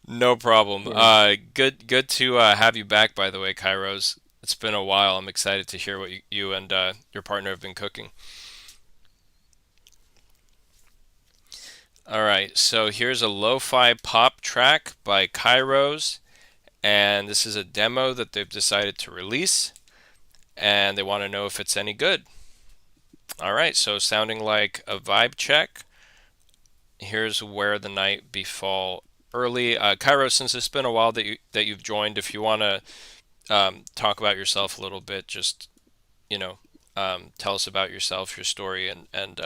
No problem. Yeah, Good to have you back, by the way, Kairos. It's been a while. I'm excited to hear what you and your partner have been cooking. All right, so here's a lo-fi pop track by Kairos, and this is a demo that they've decided to release, and they want to know if it's any good. All right, so sounding like a vibe check. Here's where the night befall early. Kairos, since it's been a while that you've joined, if you want to talk about yourself a little bit, just you know, tell us about yourself, your story, and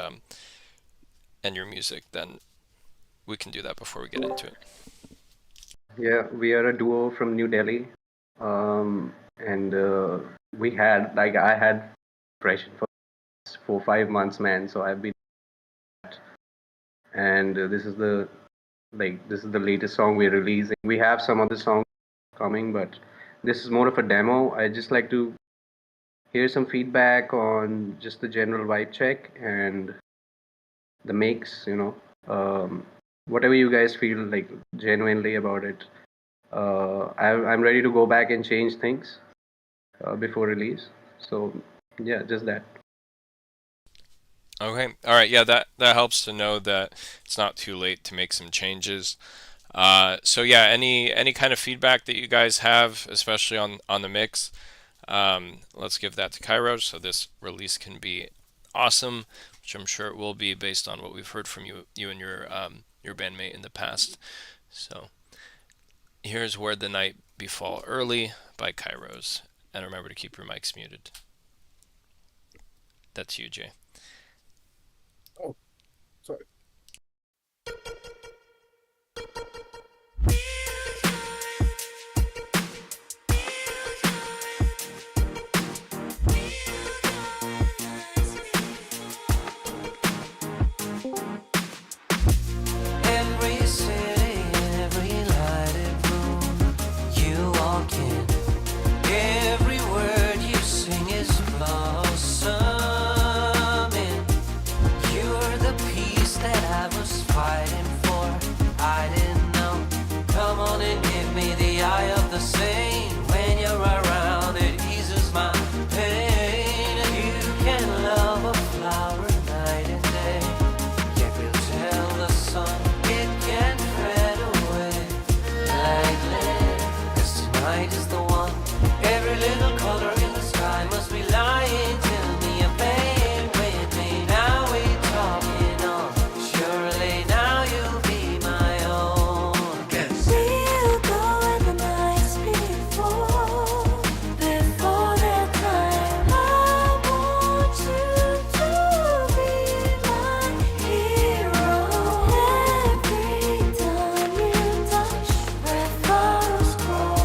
your music. Then we can do that before we get into it. yeah, we are a duo from New Delhi, and we had like I had depression for 4 5 months, man. So I've been, and this is the latest song we're releasing. We have some other songs coming, but this is more of a demo. I just like to hear some feedback on just the general vibe check and the mix. Whatever you guys feel like genuinely about it. I'm ready to go back and change things before release. So yeah, just that. Okay. All right. Yeah, that helps to know that it's not too late to make some changes. So yeah, any kind of feedback that you guys have, especially on the mix, let's give that to Kairos so this release can be awesome, which I'm sure it will be based on what we've heard from you and your bandmate in the past. So here's Where the Night Befall Early by Kairos, and remember to keep your mics muted. That's you, Jay. Oh, sorry. Every city, every lighted room you walk in, every word you sing is blossoming. You're the peace that I was fighting for. I didn't know. Come on and give me the eye of the saint. When you're around, it eases my pain. You can love a flower night and day. Yet we'll tell the sun it can't fade away lightly. 'Cause tonight is the one. Every little color in the sky must be lying. Tell me you're playing with me. Now we're talking on. Surely now you'll be my own. We'll go at the nights before that time. I want you to be my hero. Every time you touch, red flowers grow.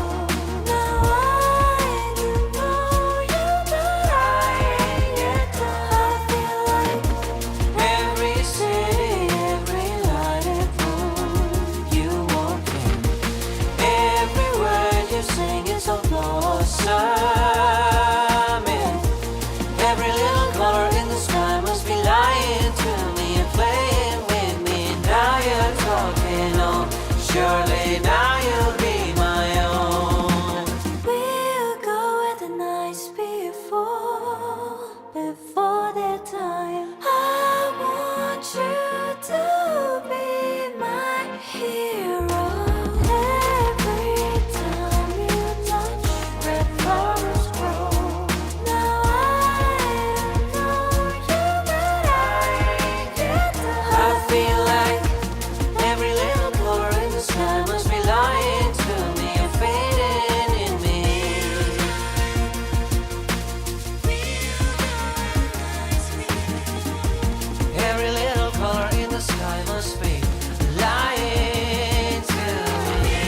Now I do know you, but I ain't yet done. I feel like every city, every lighted room you walk in, every word you sing is a blossoming. Every little color in the sky must be lying to me and playing with me. Now you're talking on. Surely now you'll be my own. We'll go at the nights before their time. I want you to be my hero. Every time you touch, red flowers grow. Now I know you, but I ain't yet done. I feel like every little color in the sky must be lying to me and fading in me. Every little color in the sky must be lying to me.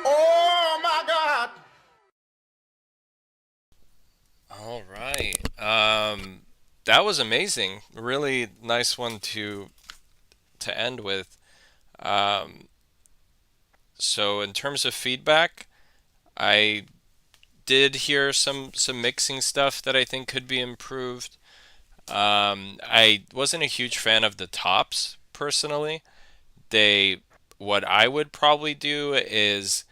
Oh my God! All right. that was amazing. Really nice one to end with. Um, so in terms of feedback, I did hear some mixing stuff that I think could be improved. I wasn't a huge fan of the tops personally. They What I would probably do is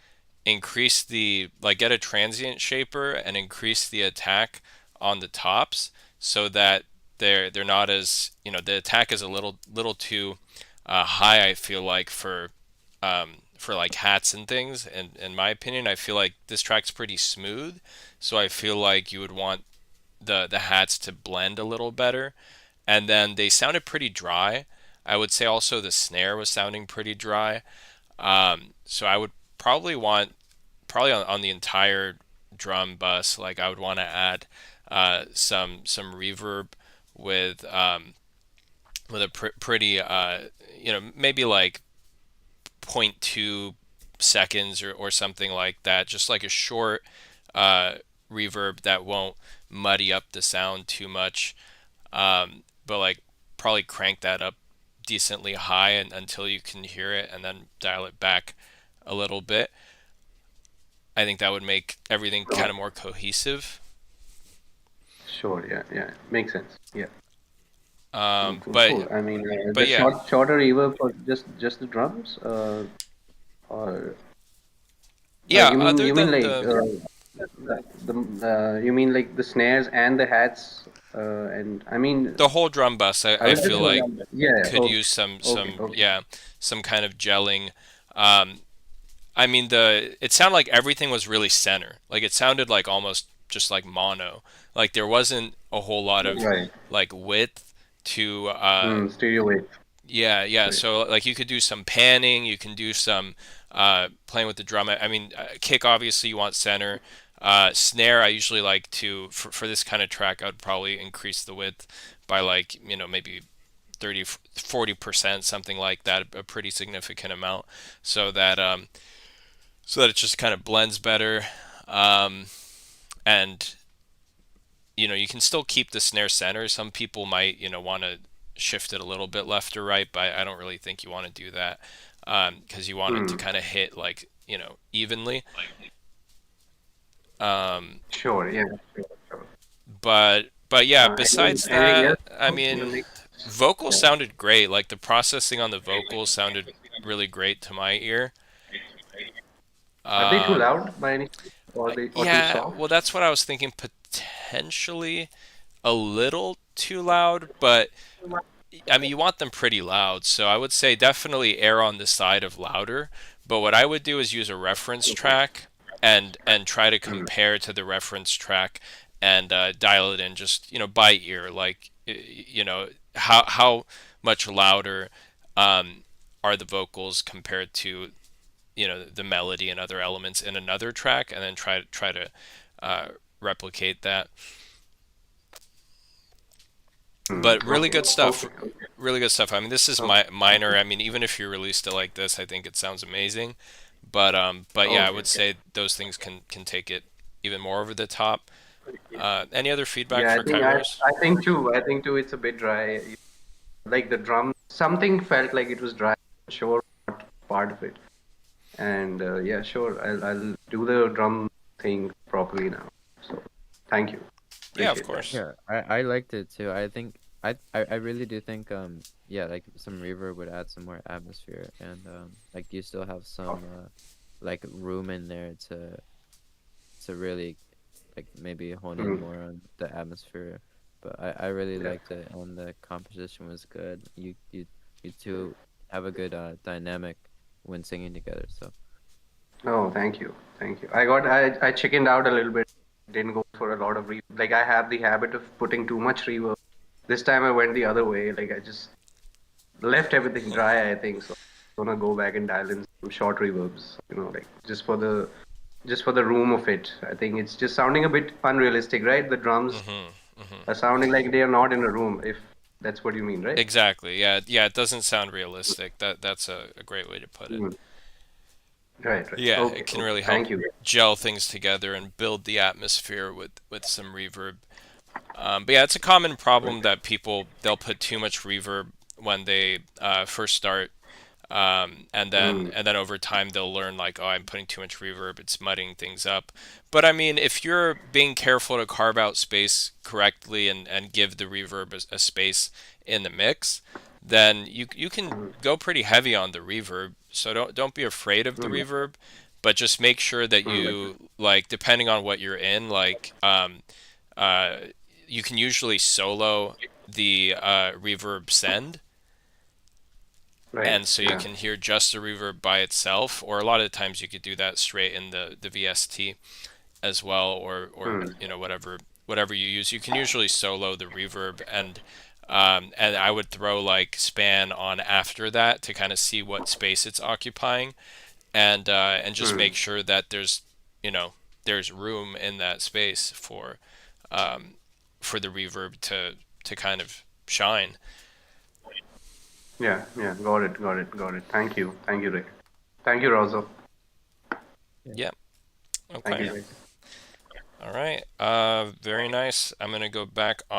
increase the like get a transient shaper and increase the attack on the tops so that they're not as the attack is a little too high. I feel like for like hats and things. And in my opinion, I feel like this track's pretty smooth, so I feel like you would want the hats to blend a little better. And then they sounded pretty dry. I would say also the snare was sounding pretty dry. So I would probably want probably on the entire drum bus, like I would want to add some reverb with with a pretty maybe like zero point 0.2 seconds or something like that, just like a short uh, reverb that won't muddy up the sound too much, but like probably crank that up decently high until you can hear it and then dial it back a little bit. I think that would make everything kind Sure. of more cohesive. Sure. Yeah. Yeah. Makes sense. Yeah. Cool. Um, Cool. but Cool. I mean, the but yeah, shorter reverb for just the drums, or yeah. you Other mean than like the you mean like the snares and the hats, and I mean the whole drum bus, I I was just feel like yeah. could Okay. use Okay. some Okay. yeah, some kind of gelling. Um, I mean the it sounded like everything was really center. Like it sounded like almost just like mono. Like there wasn't a whole lot of Right. like width to Stereo wave. yeah, yeah. Right. So like you could do some panning, you can do some playing with the drum. I mean, kick obviously you want center. Snare I usually like to for this kind of track I'd probably increase the width by like maybe 30 40%, something like that, a pretty significant amount, so that it just kind of blends better. Um, and you can still keep the snare center. Some people might want to shift it a little bit left or right, but I don't really think you want to do that because you want it to Hmm. kind of hit like evenly. Um, Sure. Yeah. Sure. Sure. but yeah, besides Anything else that, I in the mean, mix? vocals Yeah. sounded great. Like the processing on the vocals sounded really great to my ear. Are they too Um, loud by any chance, or too yeah, soft? well, that's what I was thinking. Potentially a little too loud, but I mean, you want them pretty loud, so I would say definitely err on the side of louder. But what I would do is use a reference Okay. track and try to Hmm. compare to the reference track and dial it in just by ear, like how much louder um, are the vocals compared to the melody and other elements in another track, and then try to uh, replicate that. Hmm. But really Okay. good stuff. Okay. Okay. Really good stuff. I mean, this is Okay. my minor. I mean, even if you released it like this, I think it sounds amazing. But yeah, I Okay. would say those things can take it even more over the top. Any other feedback Yeah, for Kairos? I think too. I think too. It's a bit dry. Like the drum, something felt like it was dry. Sure, not part of it. And yeah, sure. I'll do the drum thing properly now. So thank you. Yeah, of Appreciate that. course. Yeah, I liked it too. I think I really do think yeah, like some reverb would add some more atmosphere, and like you still have some like room in there to really like maybe hone in Mhm. more on the atmosphere. But I really Yeah. liked it, and the composition was good. You two have a good dynamic when singing together. So Oh, thank you. Thank you. I chickened out a little bit. Didn't go for a lot of reverb. Like I have the habit of putting too much reverb. This time I went the other way. Like I just left everything dry, I think. So I'm gonna go back and dial in some short reverbs, like just for the room of it. I think it's just sounding a bit unrealistic, right? The drums hmm hmm are sounding like they are not in a room, if that's what you mean, right? Exactly. Yeah, yeah. It doesn't sound realistic. That's a great way to put it. Mm. Right, right. Yeah, Okay, it can okay. really help Thank you. gel things together and build the atmosphere with some reverb. But yeah, it's a common Right. problem that they'll put too much reverb when they first start, Mm. and then over time they'll learn like, oh, I'm putting too much reverb, it's mudding things up. But I mean, if you're being careful to carve out space correctly and give the reverb a space in the mix, then you can Mm. go pretty heavy on the reverb. So don't be afraid of the Mm. reverb, but just make sure that Mm. you like, depending on what you're in, like uh, you can usually solo the reverb send, Right. and so you Yeah. can hear just the reverb by itself, or a lot of the times you could do that straight in the VST as well, or Mm. you know, whatever you use. You can usually solo the reverb, and I would throw like span on after that to kind of see what space it's occupying, and just make Mm. sure that you know there's room in that space um, for the reverb to kind of shine. Yeah. Yeah. Got it. Got it. Got it. Thank you. Thank you, Rick. Thank you, Rosa. Yeah. Yep. Thank Okay. you, Rick. All right. Very nice. I'm gonna go back off.